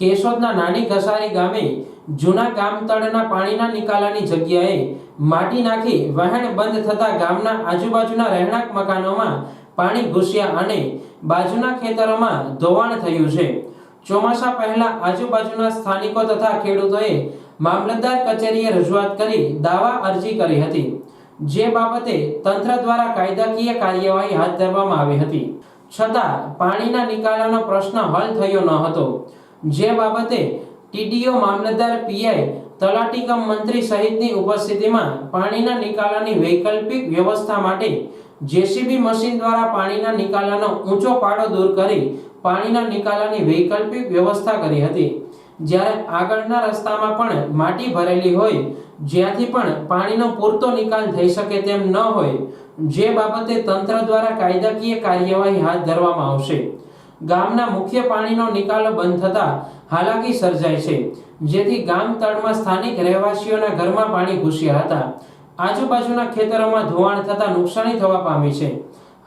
કેશોદના નાની ઘસારી ગામે જૂના ગામતળના પાણીના નિકાલાની જગ્યાએ માટી નાખી વહેણ બંધ થતા ગામના આજુબાજુના રહેણાંક મકાનોમાં પાણી ઘૂસ્યા અને બાજુના ખેતરોમાં ધોવાણ થયું છે। ચોમાસા પહેલા આજુબાજુના સ્થાનિકો તથા ખેડૂતોએ મામલતદાર કચેરીએ રજૂઆત કરી દાવા અરજી કરી હતી, જે બાબતે તંત્ર દ્વારા કાયદાકીય કાર્યવાહી હાથ ધરવામાં આવી હતી, છતાં પાણીના નિકાલાનો પ્રશ્ન હલ થયો ન હતો, જે બાબતે ટીડીઓ, મામલતદાર, પીઆઈ, તલાટી કમ મંત્રી સહિતની ઉપસ્થિતિમાં પાણીના નિકાલાની વૈકલ્પિક વ્યવસ્થા માટે જેસીબી મશીન દ્વારા પાણીના નિકાલાનો ઊંચો પાડો દૂર કરી પાણીના નિકાલાની વૈકલ્પિક વ્યવસ્થા કરી હતી। જ્યારે આગળના રસ્તામાં પણ માટી ભરેલી હોય, જ્યાંથી પણ પાણીનો પૂરતો નિકાલ થઈ શકે તેમ ન હોય, જે બાબતે તંત્ર દ્વારા કાયદાકીય કાર્યવાહી હાથ ધરવામાં આવશે। ગામના મુખ્ય પાણીનો નિકાલ બંધ થતા હાલાકી સર્જાય છે, જેથી ગામ તળમાં સ્થાનિક રહેવાસીઓના ઘરમાં પાણી ઘૂસ્યા હતા। આજુબાજુના ખેતરોમાં ધોવાણ થતા નુકસાની થવા પામી છે।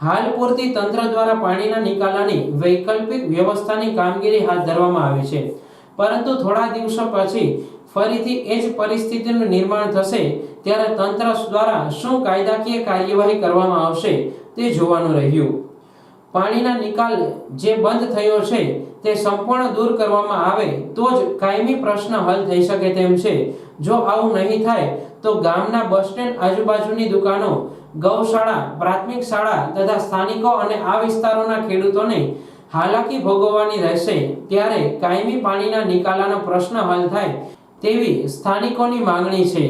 હાલ પૂરતી તંત્ર દ્વારા પાણીના નિકાલાની વૈકલ્પિક વ્યવસ્થાની કામગીરી હાથ ધરવામાં આવી છે, પરંતુ થોડા દિવસો પછી ફરીથી એ જ પરિસ્થિતિનું નિર્માણ થશે ત્યારે તંત્ર દ્વારા શું કાયદાકીય કાર્યવાહી કરવામાં આવશે તે જોવાનું રહ્યું। પાણીના નિકાલ જે બંધ થયો છે તે સંપૂર્ણ દૂર કરવામાં આવે તો જ કાયમી પ્રશ્ન હલ થઈ શકે તેમ છે। જો આવું નહીં થાય તો ગામના બસ સ્ટેન્ડ, આજુબાજુની દુકાનો, ગૌશાળા, પ્રાથમિક શાળા તથા સ્થાનિકો અને આ વિસ્તારોના ખેડૂતોને હાલાકી ભોગવવાની રહેશે। ત્યારે કાયમી પાણીના નિકાલાનો પ્રશ્ન હલ થાય તેવી સ્થાનિકોની માંગણી છે।